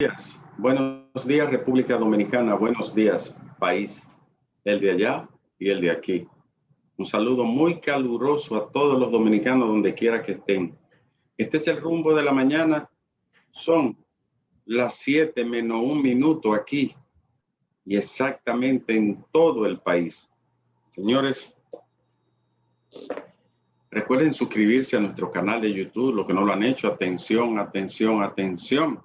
días. Buenos días, República Dominicana. Buenos días, país. El de allá y el de aquí. Un saludo muy caluroso a todos los dominicanos donde quiera que estén. Este es el rumbo de la mañana. Son las 7 menos 1 minuto aquí y exactamente en todo el país. Señores, recuerden suscribirse a nuestro canal de YouTube. Los que no lo han hecho, atención, atención, atención.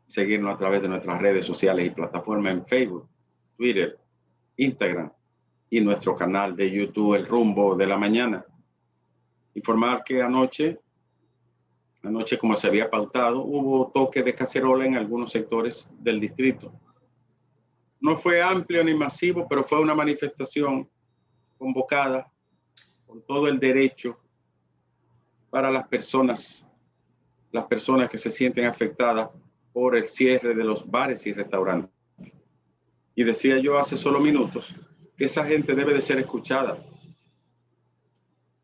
Seguirnos a través de nuestras redes sociales y plataformas en Facebook, Twitter, Instagram y nuestro canal de YouTube, El Rumbo de la Mañana. Informar que anoche, como se había pautado, hubo toque de cacerola en algunos sectores del distrito. No fue amplio ni masivo, pero fue una manifestación convocada con todo el derecho para las personas que se sienten afectadas por el cierre de los bares y restaurantes. Y decía yo hace solo minutos que esa gente debe de ser escuchada.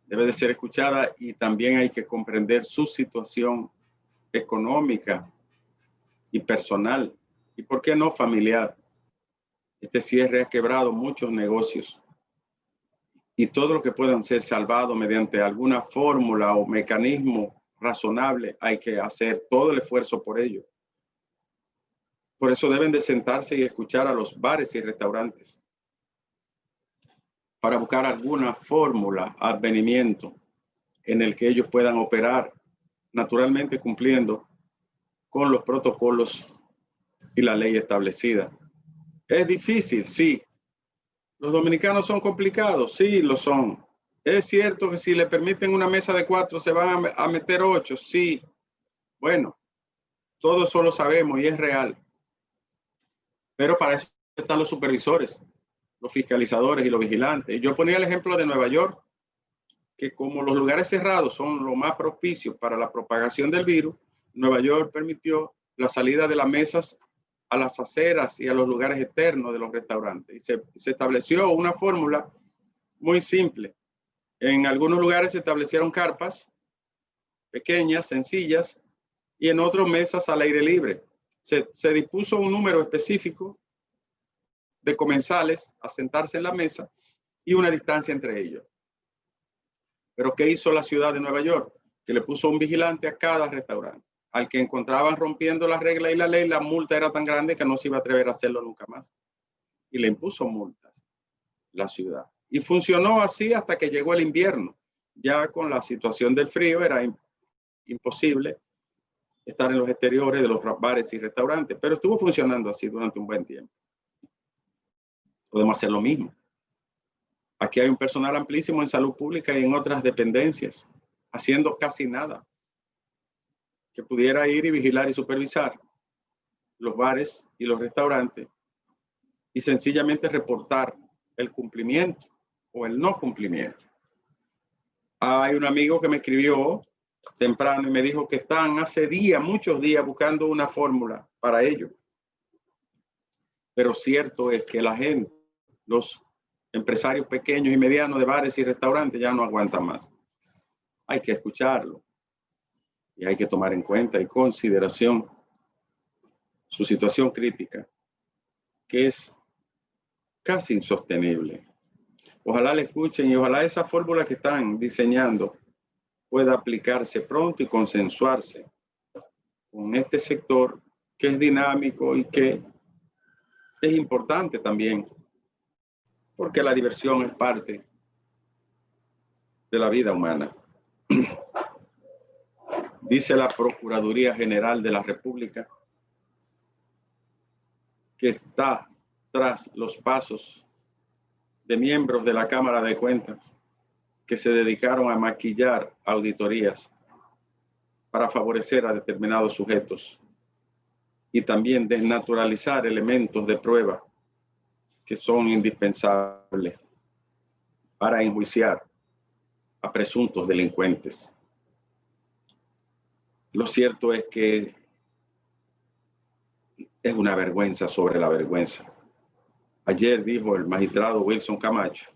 Debe de ser escuchada y también hay que comprender su situación económica y personal. Y por qué no familiar. Este cierre ha quebrado muchos negocios. Y todo lo que puedan ser salvados mediante alguna fórmula o mecanismo razonable, hay que hacer todo el esfuerzo por ello. Por eso deben de sentarse y escuchar a los bares y restaurantes para buscar alguna fórmula, advenimiento en el que ellos puedan operar, naturalmente cumpliendo con los protocolos y la ley establecida. ¿Es difícil? Sí. ¿Los dominicanos son complicados? Sí, lo son. ¿Es cierto que si le permiten una mesa de 4 se van a meter 8? Sí. Bueno, todo eso lo sabemos y es real. Pero para eso están los supervisores, los fiscalizadores y los vigilantes. Yo ponía el ejemplo de Nueva York, que como los lugares cerrados son lo más propicios para la propagación del virus, Nueva York permitió la salida de las mesas a las aceras y a los lugares externos de los restaurantes. Y se estableció una fórmula muy simple. En algunos lugares se establecieron carpas pequeñas, sencillas, y en otros mesas al aire libre. Se dispuso un número específico de comensales a sentarse en la mesa y una distancia entre ellos. Pero ¿qué hizo la ciudad de Nueva York? Que le puso un vigilante a cada restaurante. Al que encontraban rompiendo las reglas y la ley, la multa era tan grande que no se iba a atrever a hacerlo nunca más. Y le impuso multas la ciudad. Y funcionó así hasta que llegó el invierno. Ya con la situación del frío era imposible estar en los exteriores de los bares y restaurantes, pero estuvo funcionando así durante un buen tiempo. Podemos hacer lo mismo. Aquí hay un personal amplísimo en salud pública y en otras dependencias, haciendo casi nada, que pudiera ir y vigilar y supervisar los bares y los restaurantes y sencillamente reportar el cumplimiento o el no cumplimiento. Hay un amigo que me escribió temprano y me dijo que están hace días, muchos días, buscando una fórmula para ello. Pero cierto es que la gente, los empresarios pequeños y medianos de bares y restaurantes ya no aguantan más. Hay que escucharlo y hay que tomar en cuenta y consideración su situación crítica, que es casi insostenible. Ojalá le escuchen y ojalá esa fórmula que están diseñando pueda aplicarse pronto y consensuarse con este sector que es dinámico y que es importante también, porque la diversión es parte de la vida humana. Dice la Procuraduría General de la República que está tras los pasos de miembros de la Cámara de Cuentas que se dedicaron a maquillar auditorías para favorecer a determinados sujetos y también desnaturalizar elementos de prueba que son indispensables para enjuiciar a presuntos delincuentes. Lo cierto es que es una vergüenza sobre la vergüenza. Ayer dijo el magistrado Wilson Camacho,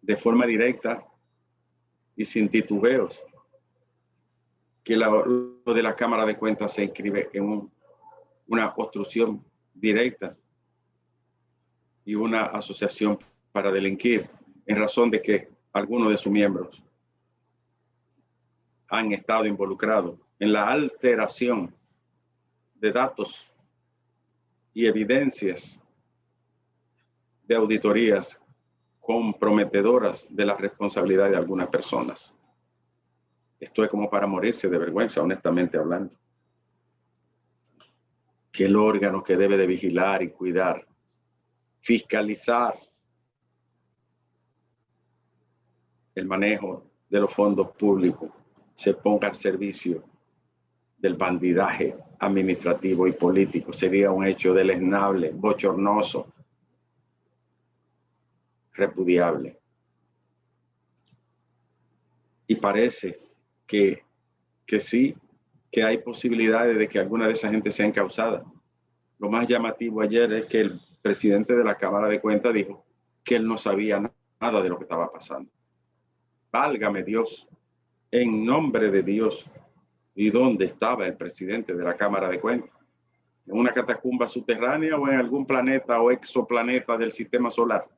de forma directa y sin titubeos, que lo de la Cámara de Cuentas se inscribe en un una obstrucción directa y una asociación para delinquir en razón de que algunos de sus miembros han estado involucrados en la alteración de datos y evidencias de auditorías comprometedoras de la responsabilidad de algunas personas. Esto es como para morirse de vergüenza, honestamente hablando. Que el órgano que debe de vigilar y cuidar, fiscalizar el manejo de los fondos públicos, se ponga al servicio del bandidaje administrativo y político. Sería un hecho deleznable, bochornoso, repudiable. Y parece que sí, que hay posibilidades de que alguna de esa gente sea encausada. Lo más llamativo ayer es que el presidente de la Cámara de Cuentas dijo que él no sabía nada de lo que estaba pasando. Válgame Dios, en nombre de Dios. ¿Y dónde estaba el presidente de la Cámara de Cuentas? ¿En una catacumba subterránea o en algún planeta o exoplaneta del sistema solar?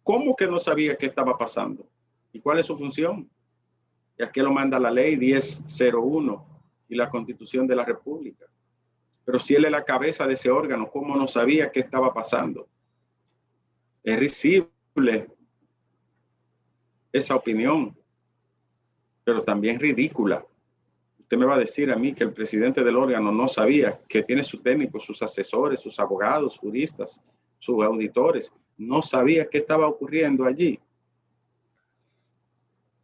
¿Cómo que no sabía qué estaba pasando? ¿Y cuál es su función? Y aquí lo manda la ley 1001 y la Constitución de la República. Pero si él es la cabeza de ese órgano, ¿cómo no sabía qué estaba pasando? Es risible esa opinión, pero también ridícula. Usted me va a decir a mí que el presidente del órgano no sabía que tiene sus técnicos, sus asesores, sus abogados, juristas, sus auditores. No sabía qué estaba ocurriendo allí.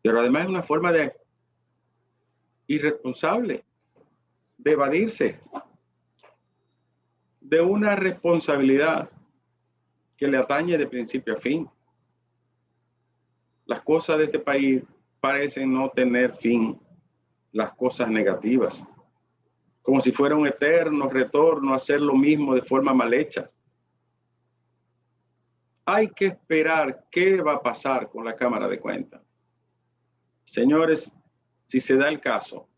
Pero además es una forma de irresponsable de evadirse de una responsabilidad que le atañe de principio a fin. Las cosas de este país parecen no tener fin, las cosas negativas, como si fuera un eterno retorno a hacer lo mismo de forma mal hecha. Hay que esperar qué va a pasar con la Cámara de Cuentas. Señores, si se da el caso,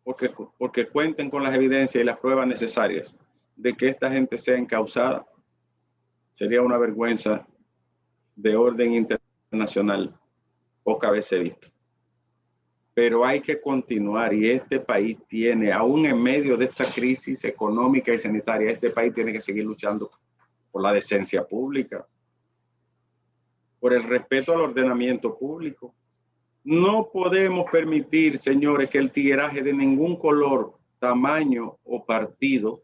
porque cuenten con las evidencias y las pruebas necesarias de que esta gente sea encausada, sería una vergüenza de orden internacional pocas veces visto. Pero hay que continuar y este país tiene, aún en medio de esta crisis económica y sanitaria, este país tiene que seguir luchando por la decencia pública, por el respeto al ordenamiento público. No podemos permitir, señores, que el tigueraje de ningún color, tamaño o partido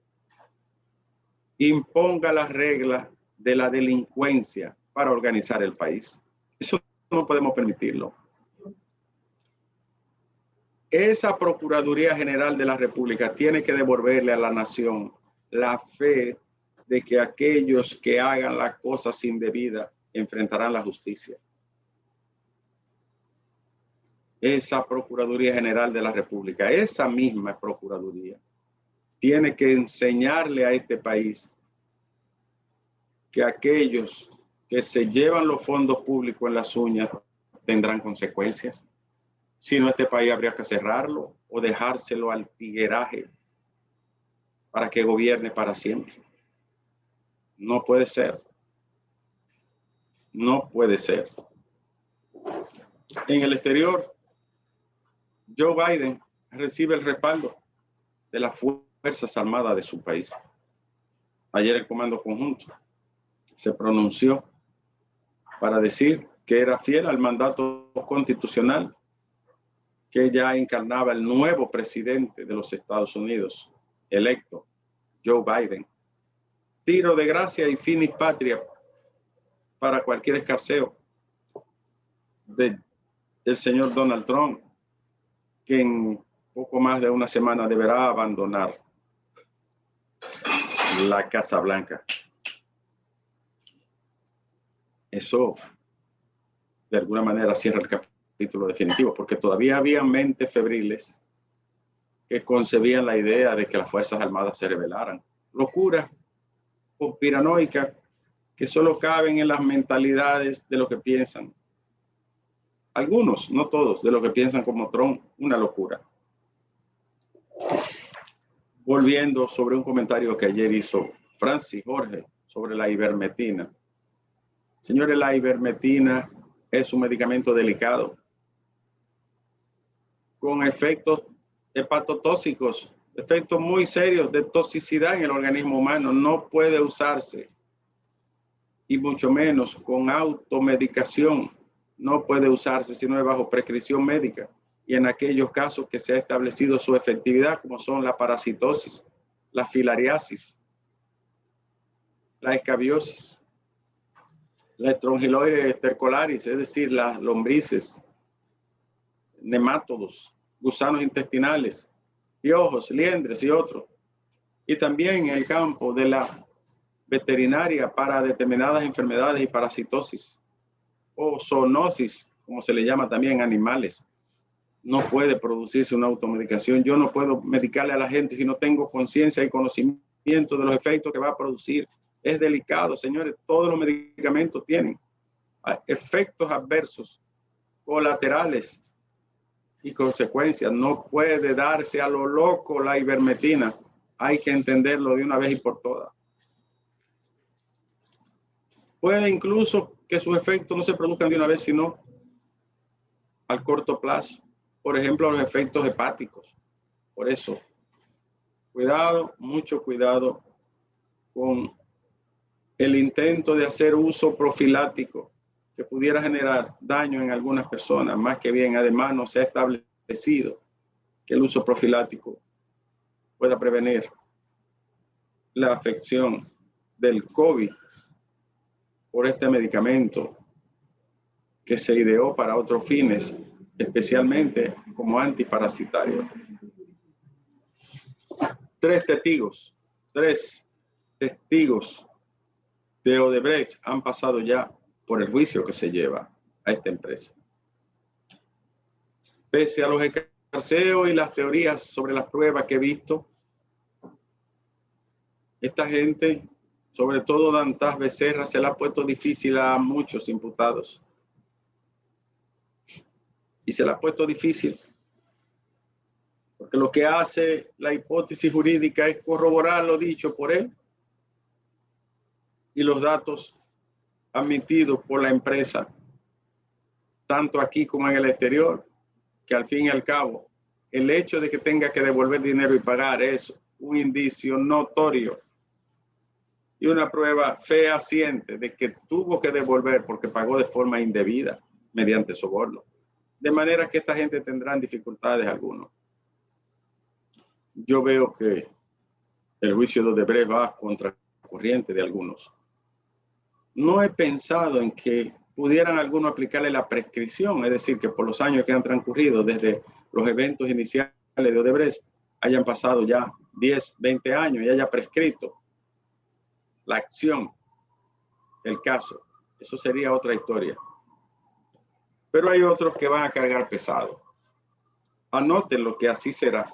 imponga las reglas de la delincuencia para organizar el país. Eso no podemos permitirlo. Esa Procuraduría General de la República tiene que devolverle a la nación la fe de que aquellos que hagan las cosas indebidas enfrentarán la justicia. Esa Procuraduría General de la República, esa misma Procuraduría, tiene que enseñarle a este país que aquellos que se llevan los fondos públicos en las uñas tendrán consecuencias. Si no, este país habría que cerrarlo o dejárselo al tigueraje para que gobierne para siempre. No puede ser. No puede ser. En el exterior, Joe Biden recibe el respaldo de las Fuerzas Armadas de su país. Ayer el Comando Conjunto se pronunció para decir que era fiel al mandato constitucional que ya encarnaba el nuevo presidente de los Estados Unidos, electo, Joe Biden. Tiro de gracia y finis patria para cualquier escarceo del señor Donald Trump, que en poco más de una semana deberá abandonar la Casa Blanca. Eso, de alguna manera, cierra el capítulo definitivo, porque todavía había mentes febriles que concebían la idea de que las Fuerzas Armadas se rebelaran. Locuras conspiranoicas que solo caben en las mentalidades de lo que piensan. Algunos, no todos, de lo que piensan como Trump, una locura. Volviendo sobre un comentario que ayer hizo Francis Jorge sobre la ivermectina. Señores, la ivermectina es un medicamento delicado con efectos hepatotóxicos, efectos muy serios de toxicidad en el organismo humano. No puede usarse, y mucho menos con automedicación. No puede usarse si no es bajo prescripción médica y en aquellos casos que se ha establecido su efectividad, como son la parasitosis, la filariasis, la escabiosis, la Strongyloides estercolaris, es decir, las lombrices, nemátodos, gusanos intestinales, piojos, liendres y otros. Y también en el campo de la veterinaria para determinadas enfermedades y parasitosis o zoonosis, como se le llama también, animales. No puede producirse una automedicación. Yo no puedo medicarle a la gente si no tengo conciencia y conocimiento de los efectos que va a producir. Es delicado, señores. Todos los medicamentos tienen efectos adversos, colaterales y consecuencias. No puede darse a lo loco la ivermectina. Hay que entenderlo de una vez y por todas. Puede incluso que sus efectos no se produzcan de una vez, sino al corto plazo. Por ejemplo, los efectos hepáticos. Por eso, cuidado, mucho cuidado con el intento de hacer uso profiláctico que pudiera generar daño en algunas personas. Más que bien, además, no se ha establecido que el uso profiláctico pueda prevenir la afección del COVID por este medicamento que se ideó para otros fines, especialmente como antiparasitario. Tres testigos de Odebrecht han pasado ya por el juicio que se lleva a esta empresa. Pese a los escarceos y las teorías sobre las pruebas que he visto, esta gente, sobre todo Dantas Becerra, se la ha puesto difícil a muchos imputados. Y se la ha puesto difícil porque lo que hace la hipótesis jurídica es corroborar lo dicho por él y los datos admitidos por la empresa, tanto aquí como en el exterior, que al fin y al cabo, el hecho de que tenga que devolver dinero y pagar es un indicio notorio y una prueba fehaciente de que tuvo que devolver porque pagó de forma indebida mediante soborno. De manera que esta gente tendrá dificultades algunas. Yo veo que el juicio de Odebrecht va contra la corriente de algunos. No he pensado en que pudieran algunos aplicarle la prescripción, es decir, que por los años que han transcurrido desde los eventos iniciales de Odebrecht hayan pasado ya 10, 20 años y haya prescrito la acción, el caso. Eso sería otra historia. Pero hay otros que van a cargar pesado. Anoten lo que así será.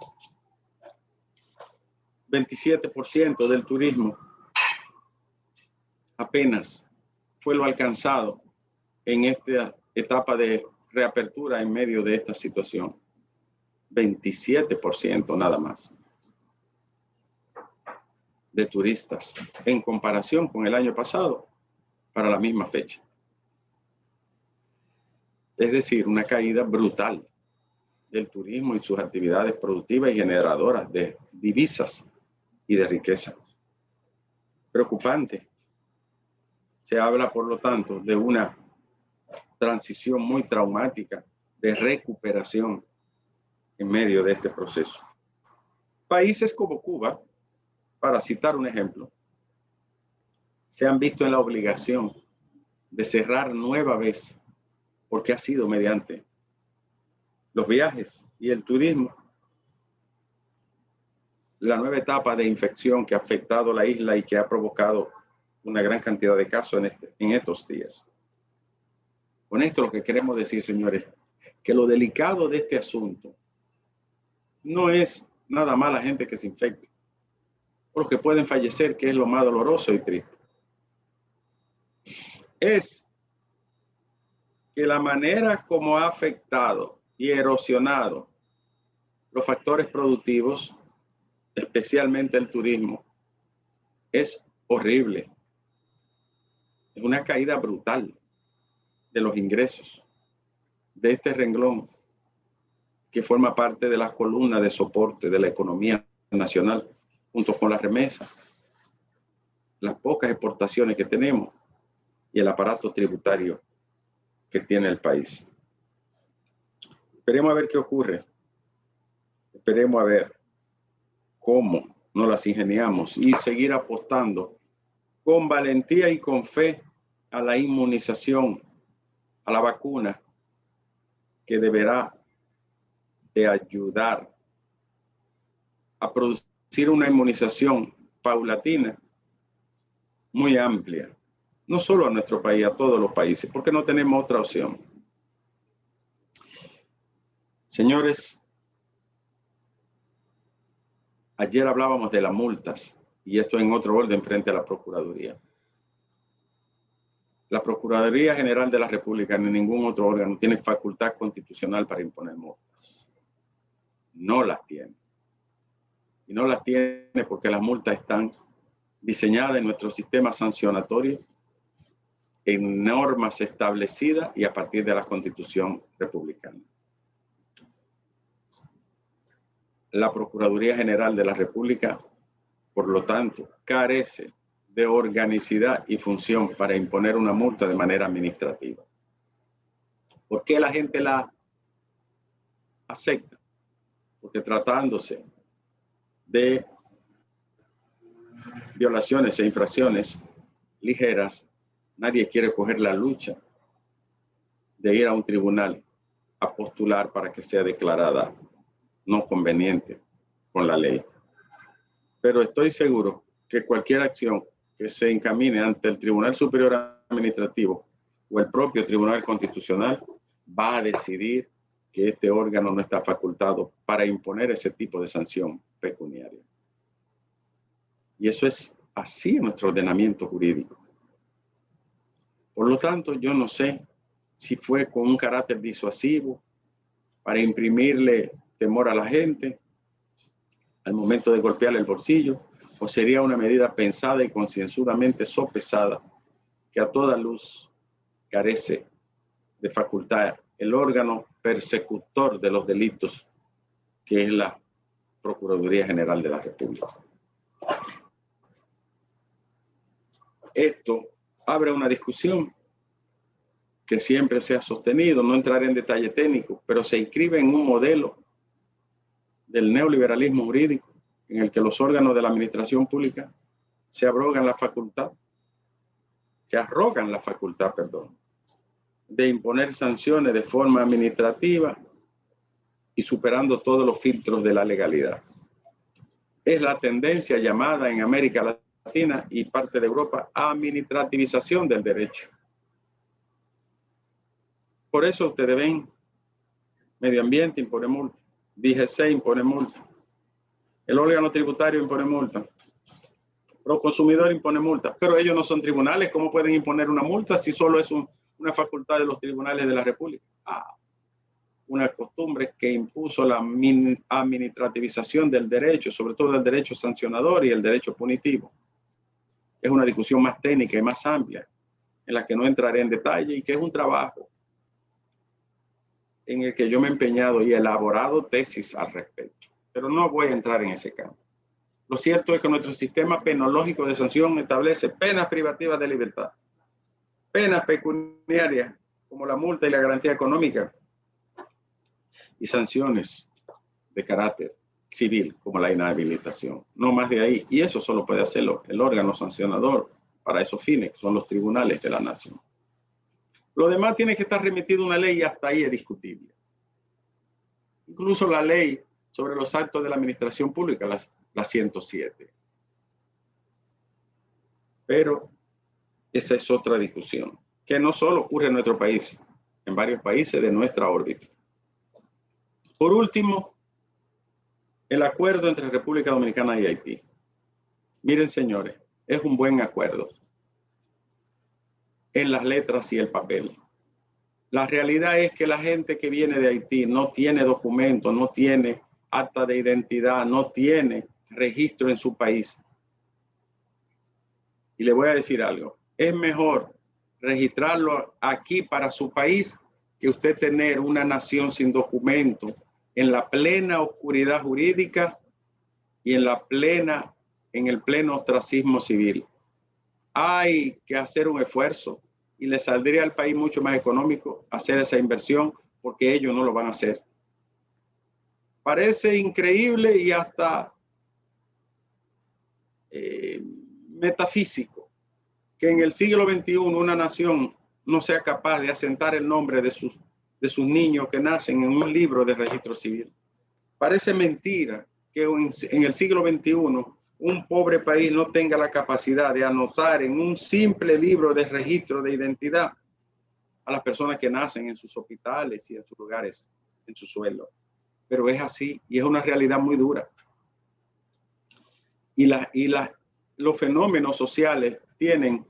27% del turismo apenas fue lo alcanzado en esta etapa de reapertura en medio de esta situación. 27% nada más de turistas en comparación con el año pasado para la misma fecha. Es decir, una caída brutal del turismo y sus actividades productivas y generadoras de divisas y de riqueza. Preocupante. Se habla, por lo tanto, de una transición muy traumática de recuperación en medio de este proceso. Países como Cuba, para citar un ejemplo, se han visto en la obligación de cerrar nueva vez, porque ha sido mediante los viajes y el turismo, la nueva etapa de infección que ha afectado la isla y que ha provocado una gran cantidad de casos en estos días. Con esto lo que queremos decir, señores, que lo delicado de este asunto no es nada más la gente que se infecta, o los que pueden fallecer, que es lo más doloroso y triste. Es que la manera como ha afectado y erosionado los factores productivos especialmente el turismo, es horrible. Es una caída brutal de los ingresos de este renglón que forma parte de las columnas de soporte de la economía nacional, junto con las remesas, las pocas exportaciones que tenemos y el aparato tributario que tiene el país. Esperemos a ver qué ocurre. Esperemos a ver cómo nos las ingeniamos y seguir apostando con valentía y con fe a la inmunización, a la vacuna, que deberá de ayudar a producir una inmunización paulatina muy amplia, no solo a nuestro país, a todos los países, porque no tenemos otra opción. Señores, ayer hablábamos de las multas, y esto en otro orden frente a la Procuraduría. La Procuraduría General de la República ni ningún otro órgano tiene facultad constitucional para imponer multas. No las tiene. Y no las tiene porque las multas están diseñadas en nuestro sistema sancionatorio en normas establecidas y a partir de la Constitución republicana. La Procuraduría General de la República, por lo tanto, carece de organicidad y función para imponer una multa de manera administrativa. ¿Por qué la gente la acepta? Porque tratándose de violaciones e infracciones ligeras, nadie quiere coger la lucha de ir a un tribunal a postular para que sea declarada no conveniente con la ley. Pero estoy seguro que cualquier acción que se encamine ante el Tribunal Superior Administrativo o el propio Tribunal Constitucional va a decidir que este órgano no está facultado para imponer ese tipo de sanción pecuniaria. Y eso es así en nuestro ordenamiento jurídico. Por lo tanto, yo no sé si fue con un carácter disuasivo para imprimirle temor a la gente al momento de golpearle el bolsillo, o sería una medida pensada y concienzudamente sopesada que a toda luz carece de facultad el órgano persecutor de los delitos, que es la Procuraduría General de la República. Esto abre una discusión que siempre se ha sostenido, no entraré en detalle técnico, pero se inscribe en un modelo del neoliberalismo jurídico en el que los órganos de la administración pública se arrogan la facultad, de imponer sanciones de forma administrativa y superando todos los filtros de la legalidad. Es la tendencia llamada en América Latina y parte de Europa administrativización del derecho. Por eso ustedes ven, Medio Ambiente impone multa, DGC impone multa, el órgano tributario impone multa, Proconsumidor impone multa, pero ellos no son tribunales. ¿Cómo pueden imponer una multa si solo es una facultad de los tribunales de la República? Una costumbre que impuso la administrativización del derecho, sobre todo el derecho sancionador y el derecho punitivo. Es una discusión más técnica y más amplia, en la que no entraré en detalle y que es un trabajo en el que yo me he empeñado y elaborado tesis al respecto. Pero no voy a entrar en ese campo. Lo cierto es que nuestro sistema penológico de sanción establece penas privativas de libertad, penas pecuniarias como la multa y la garantía económica y sanciones de carácter civil como la inhabilitación. No más de ahí. Y eso solo puede hacerlo el órgano sancionador para esos fines, que son los tribunales de la nación. Lo demás tiene que estar remitido a una ley y hasta ahí es discutible. Incluso la ley sobre los actos de la administración pública, la 107. Pero esa es otra discusión, que no solo ocurre en nuestro país, en varios países de nuestra órbita. Por último, el acuerdo entre República Dominicana y Haití. Miren, señores, es un buen acuerdo en las letras y el papel. La realidad es que la gente que viene de Haití no tiene documentos, no tiene acta de identidad, no tiene registro en su país. Y le voy a decir algo, es mejor registrarlo aquí para su país que usted tener una nación sin documento en la plena oscuridad jurídica y en el pleno ostracismo civil. Hay que hacer un esfuerzo y le saldría al país mucho más económico hacer esa inversión porque ellos no lo van a hacer. Parece increíble y hasta metafísico que en el siglo XXI una nación no sea capaz de asentar el nombre de sus niños que nacen en un libro de registro civil. Parece mentira que en el siglo XXI un pobre país no tenga la capacidad de anotar en un simple libro de registro de identidad a las personas que nacen en sus hospitales y en sus lugares, en su suelo. Pero es así y es una realidad muy dura. Y los fenómenos sociales tienen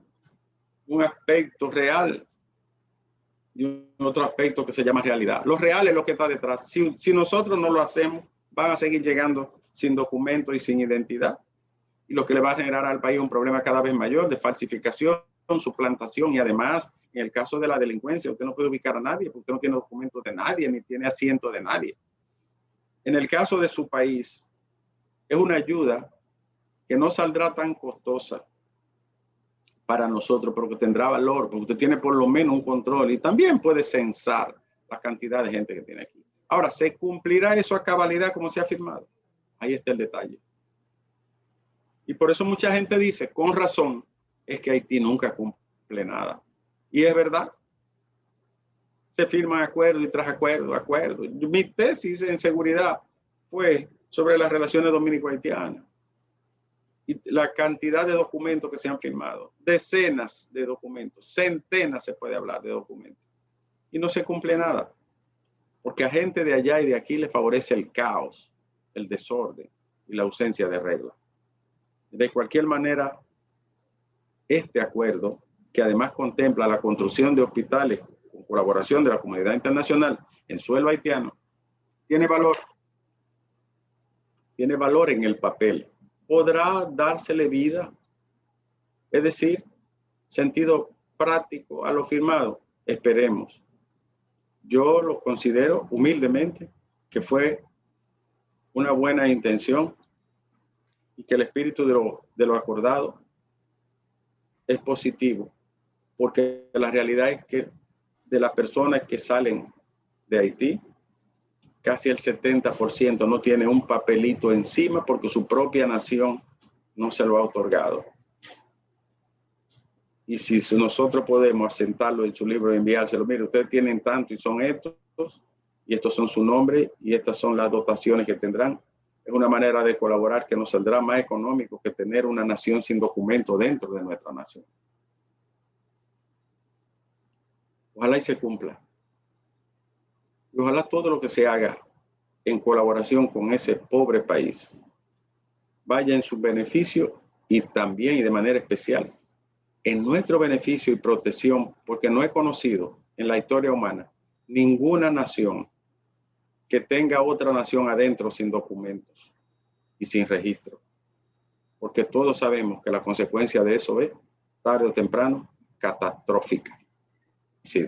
un aspecto real y otro aspecto que se llama realidad. Lo real es lo que está detrás. Si nosotros no lo hacemos, van a seguir llegando sin documentos y sin identidad. Y lo que le va a generar al país un problema cada vez mayor de falsificación, suplantación y además, en el caso de la delincuencia, usted no puede ubicar a nadie porque usted no tiene documentos de nadie ni tiene asiento de nadie. En el caso de su país, es una ayuda que no saldrá tan costosa para nosotros, pero que tendrá valor, porque usted tiene por lo menos un control y también puede censar la cantidad de gente que tiene aquí. Ahora, ¿se cumplirá eso a cabalidad como se ha firmado? Ahí está el detalle. Y por eso mucha gente dice, con razón, es que Haití nunca cumple nada. Y es verdad. Se firman acuerdos y tras acuerdos. Mi tesis en seguridad fue sobre las relaciones dominico-haitianas. Y la cantidad de documentos que se han firmado, decenas de documentos, centenas se puede hablar de documentos. Y no se cumple nada, porque a gente de allá y de aquí le favorece el caos, el desorden y la ausencia de reglas. De cualquier manera, este acuerdo, que además contempla la construcción de hospitales con colaboración de la comunidad internacional en suelo haitiano, tiene valor. Tiene valor en el papel. ¿Podrá dársele vida? Es decir, sentido práctico a lo firmado. Esperemos. Yo lo considero humildemente que fue una buena intención y que el espíritu de lo acordado es positivo, porque la realidad es que de las personas que salen de Haití, casi el 70% no tiene un papelito encima porque su propia nación no se lo ha otorgado. Y si nosotros podemos asentarlo en su libro y enviárselo, mire, ustedes tienen tanto y son estos, y estos son su nombre y estas son las dotaciones que tendrán. Es una manera de colaborar que nos saldrá más económico que tener una nación sin documento dentro de nuestra nación. Ojalá y se cumpla. Y ojalá todo lo que se haga en colaboración con ese pobre país vaya en su beneficio y también y de manera especial en nuestro beneficio y protección, porque no he conocido en la historia humana ninguna nación que tenga otra nación adentro sin documentos y sin registro, porque todos sabemos que la consecuencia de eso es, tarde o temprano, catastrófica. Sí.